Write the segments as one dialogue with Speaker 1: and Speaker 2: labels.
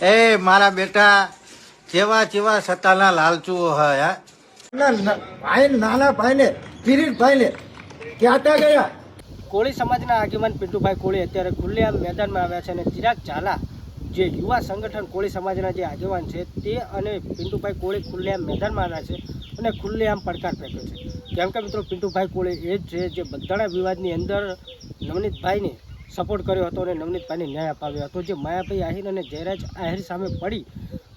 Speaker 1: એ મારા બેટા જેવા જેવા સતાના લાલચુઓ હોય
Speaker 2: ભાઈ નાના ભાઈને કિરીટ ભાઈને ક્યાંતા ગયા?
Speaker 3: કોળી સમાજના આગેવાન પિન્ટુભાઈ કોળી અત્યારે ખુલ્લેઆમ મેદાનમાં આવ્યા છે અને ચિરાગ ઝાલા જે યુવા સંગઠન કોળી સમાજના જે આગેવાન છે તે અને પિન્ટુભાઈ કોળી ખુલ્લેઆમ મેદાનમાં આવ્યા છે અને ખુલ્લેઆમ પડકાર ફેંક્યો છે. કેમ કે મિત્રો પિન્ટુભાઈ કોળી એ જ છે જે બંધારણ વિવાદની અંદર નવનીતભાઈને સપોર્ટ કર્યો હતો અને નવનીતભાઈને ન્યાય અપાવ્યો હતો. જે માયાભાઈ આહિર અને જયરાજ આહિર સામે પડી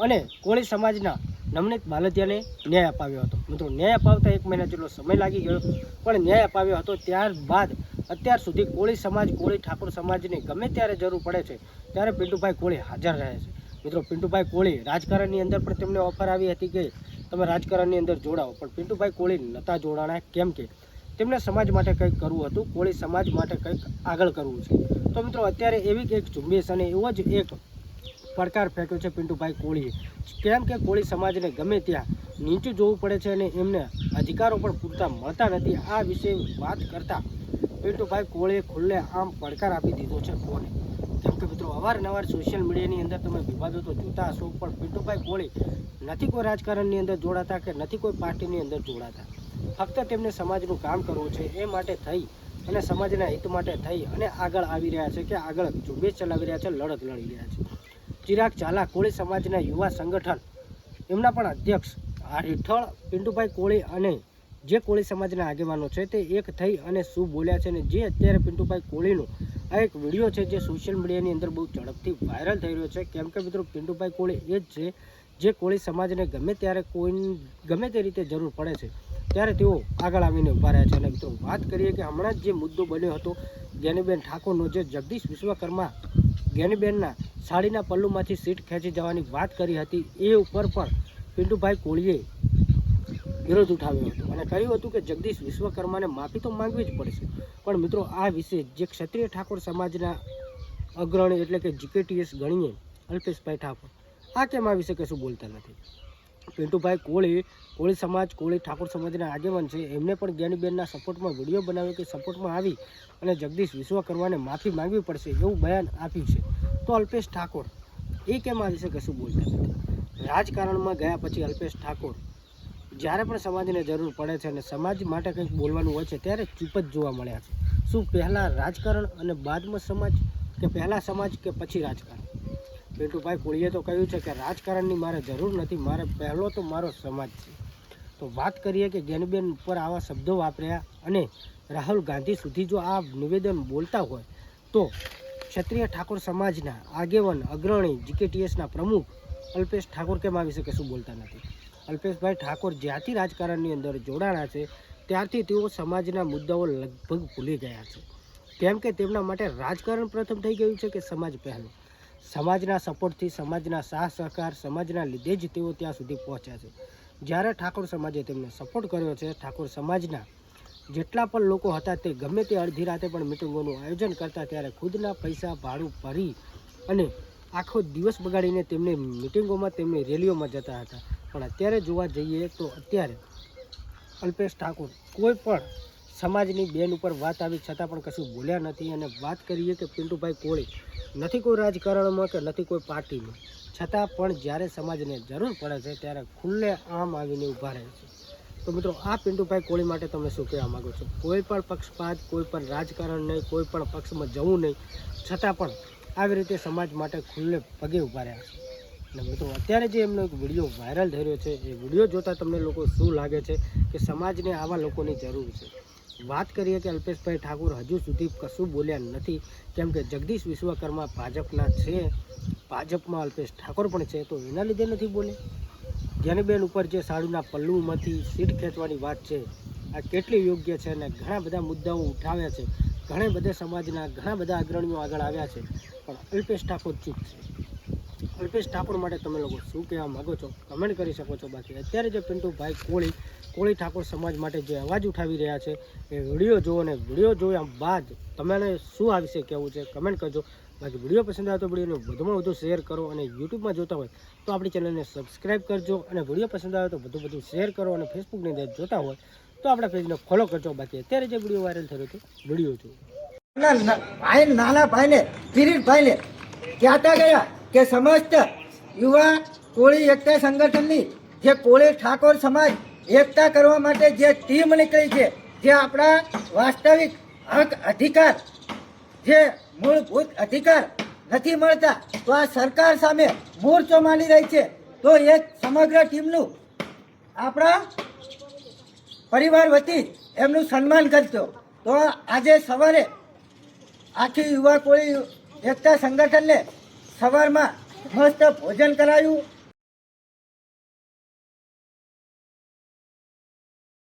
Speaker 3: અને કોળી સમાજના નવનીત બાલદિયાને ન્યાય અપાવ્યો હતો. મિત્રો ન્યાય અપાવતા 1 મહિના જેટલો સમય લાગી ગયો પણ ન્યાય અપાવ્યો હતો. ત્યારબાદ અત્યાર સુધી કોળી સમાજ કોળી ઠાકોર સમાજની ગમે ત્યારે જરૂર પડે છે ત્યારે પિન્ટુભાઈ કોળી હાજર રહે છે. મિત્રો પિન્ટુભાઈ કોળી રાજકારણની અંદર પણ તેમને ઓફર આવી હતી કે તમે રાજકારણની અંદર જોડાઓ, પણ પિન્ટુભાઈ કોળી નહોતા જોડાણા. કેમ કે તેમને સમાજ માટે કંઈક કરવું હતું, કોળી સમાજ માટે કંઈક આગળ કરવું છે. તો મિત્રો અત્યારે એવી એક ઝુંબેશ અને એવો જ એક પડકાર ફેંક્યો છે પિન્ટુભાઈ કોળીએ. કેમ કે કોળી સમાજને ગમે ત્યાં નીચું જોવું પડે છે અને એમને અધિકારો પણ પૂરતા મળતા નથી. આ વિશે વાત કરતાં પિન્ટુભાઈ કોળીએ ખુલ્લે આમ પડકાર આપી દીધો છે કોને. કેમ કે મિત્રો અવારનવાર સોશિયલ મીડિયાની અંદર તમે વિવાદો તો જોતા હશો, પણ પિન્ટુભાઈ કોળી નથી કોઈ રાજકારણની અંદર જોડાતા કે નથી કોઈ પાર્ટીની અંદર જોડાતા. ફક્ત તેમને સમાજનું કામ કરવું છે એ માટે થઈ અને સમાજના હિત માટે થઈ અને આગળ આવી રહ્યા છે કે આગળ ઝુંબેશ ચલાવી રહ્યા છે, લડત લડી રહ્યા છે. ચિરાગ ઝાલા કોળી સમાજના યુવા સંગઠન એમના પણ અધ્યક્ષ આ હેઠળ પિન્ટુભાઈ કોળી અને જે કોળી સમાજના આગેવાનો છે તે એક થઈ અને શું બોલ્યા છે. અને જે અત્યારે પિન્ટુભાઈ કોળીનો આ એક વિડીયો છે જે સોશિયલ મીડિયાની અંદર બહુ ઝડપથી વાયરલ થઈ રહ્યો છે. કેમ કે મિત્રો પિન્ટુભાઈ કોળી એ જ છે જે કોળી સમાજને ગમે ત્યારે કોઈ ગમે તે રીતે જરૂર પડે છે ત્યારે તેઓ આગળ આવીને ઊભા રહ્યા છે. અને મિત્રો વાત કરીએ કે હમણાં જ જે મુદ્દો બન્યો હતો જ્ઞાનીબેન ઠાકોરનો, જે જગદીશ વિશ્વકર્મા જ્ઞાનીબેનના સાડીના પલ્લુમાંથી સીટ ખેંચી જવાની વાત કરી હતી, એ ઉપર પણ પિન્ટુભાઈ કોળીએ વિરોધ ઉઠાવ્યો હતો અને કહ્યું હતું કે જગદીશ વિશ્વકર્માને માફી તો માંગવી જ પડશે. પણ મિત્રો આ વિશે જે ક્ષત્રિય ઠાકોર સમાજના અગ્રણી એટલે કે જીકેટીએસ ગણીએ અલ્પેશભાઈ ઠાકોર, આ કેમ આ વિશે કશું બોલતા નથી. પિન્ટુભાઈ કોળી કોળી સમાજ કોળી ઠાકોર સમાજના આગેવાન છે, એમને પણ જ્ઞાનીબેનના સપોર્ટમાં વિડીયો બનાવ્યો કે સપોર્ટમાં આવી અને જગદીશ વિશ્વકર્માને માફી માંગવી પડશે એવું બયાન આપ્યું છે. તો અલ્પેશ ઠાકોર એ કેમ આ વિશે કશું બોલતા નથી. રાજકારણમાં ગયા પછી અલ્પેશ ઠાકોર જ્યારે પણ સમાજને જરૂર પડે છે અને સમાજ માટે કંઈક બોલવાનું હોય છે ત્યારે ચૂપ જ જોવા મળ્યા છે. શું પહેલાં રાજકારણ અને બાદમાં સમાજ, કે પહેલાં સમાજ કે પછી રાજકારણ? પિન્ટુભાઈ કોળીએ તો કહ્યું છે કે રાજકારણની મારે જરૂર નથી, મારે પહેલો તો મારો સમાજ છે. તો વાત કરીએ કે જ્ઞાનીબેન ઉપર આવા શબ્દો વાપર્યા અને રાહુલ ગાંધી સુધી જો આ નિવેદન બોલતા હોય તો ક્ષત્રિય ઠાકોર સમાજના આગેવાન અગ્રણી જીકેટીએસના પ્રમુખ અલ્પેશ ઠાકોર કેમ આ વિશે કશું બોલતા નથી. અલ્પેશભાઈ ઠાકોર જ્યારથી રાજકારણની અંદર જોડાણા છે ત્યારથી તેઓ સમાજના મુદ્દાઓ લગભગ ભૂલી ગયા છે. કેમ કે તેમના માટે રાજકારણ પ્રથમ થઈ ગયું છે કે સમાજ પહેલો. સમાજના સપોર્ટથી, સમાજના સાથ સહકાર, સમાજના લીધે જ તેઓ ત્યાં સુધી પહોંચ્યા છે. જ્યારે ઠાકોર સમાજે તેમને સપોર્ટ કર્યો છે, ઠાકોર સમાજના જેટલા પણ લોકો હતા તે ગમે તે અડધી રાતે પણ મિટિંગોનું આયોજન કરતા ત્યારે ખુદના પૈસા ભાડું ભરી અને આખો દિવસ બગાડીને તેમની મિટિંગોમાં, તેમની રેલીઓમાં જતા હતા. પણ અત્યારે જોવા જઈએ તો અત્યારે અલ્પેશ ઠાકોર કોઈ પણ સમાજની બેન ઉપર વાત આવી છતાં પણ કશું બોલ્યા નથી. અને વાત કરીએ કે પિન્ટુભાઈ કોળી નથી કોઈ રાજકારણમાં કે નથી કોઈ પાર્ટીમાં, છતાં પણ જ્યારે સમાજને જરૂર પડે છે ત્યારે ખુલ્લે આમ આવીને ઊભા રહે છે. તો મિત્રો આ પિન્ટુભાઈ કોળી માટે તમે શું કહેવા માગો છો? કોઈ પણ પક્ષપાત, કોઈ પણ રાજકારણ નહીં, કોઈ પણ પક્ષમાં જવું નહીં, છતાં પણ આવી રીતે સમાજ માટે ખુલ્લે પગે ઊભા રહ્યા છે. અને મિત્રો અત્યારે જે એમનો એક વિડીયો વાયરલ થઈ રહ્યો છે એ વિડીયો જોતાં તમને લોકો શું લાગે છે કે સમાજને આવા લોકોની જરૂર છે? વાત કરીએ કે અલ્પેશભાઈ ઠાકોર હજુ સુધી કશું બોલ્યા નથી. કેમ કે જગદીશ વિશ્વકર્મા ભાજપના છે, ભાજપમાં અલ્પેશ ઠાકોર પણ છે, તો એના લીધે નથી બોલે. જ્ઞાનીબેન ઉપર જે સાડીના પલ્લુમાંથી સીટ ખેંચવાની વાત છે આ કેટલી યોગ્ય છે અને ઘણા બધા મુદ્દાઓ ઉઠાવ્યા છે, ઘણા બધા સમાજના ઘણા બધા અગ્રણીઓ આગળ આવ્યા છે, પણ અલ્પેશ ઠાકોર ચૂપ છે. અલ્પેશ ઠાકોર માટે તમે લોકો શું કહેવા માગો છો કમેન્ટ કરી શકો છો. બાકી અત્યારે જે પિન્ટુભાઈ કોળી ઠાકોર સમાજ માટે જે અવાજ ઉઠાવી રહ્યા છે એ વિડીયો જુઓ અને વિડીયો જોયા બાદ તમને શું આ વિશે કહેવું છે કમેન્ટ કરજો. બાકી વિડીયો પસંદ આવે તો વિડીયોને વધુમાં વધુ શેર કરો અને યુટ્યુબમાં જોતા હોય તો આપણી ચેનલને સબસ્ક્રાઈબ કરજો. અને વિડીયો પસંદ આવે તો વધુ શેર કરો અને ફેસબુકની અંદર જોતા હોય તો આપણા પેજને ફોલો કરજો. બાકી અત્યારે જે વિડીયો વાયરલ થયો હતો વિડીયો જુઓ.
Speaker 2: ભાઈ નાના ભાઈને કિરીટ ભાઈને ક્યાંતા ગયા કે સમસ્ત યુવા કોળી એકતા સંગઠનની જે કોળી ઠાકોર સમાજ એકતા કરવા માટે જે ટીમ નીકળી છે, જે આપણા વાસ્તવિક હક અધિકાર, જે મૂળભૂત અધિકાર નથી મળતા, તો આ સરકાર સામે મોરચો માંડી રહી છે. તો એક સમગ્ર ટીમનું આપણા પરિવાર વતી એમનું સન્માન કરજો. તો આજે સવારે આખી યુવા કોળી એકતા સંગઠનને સવારમાં મસ્ત ભોજન કરાયું.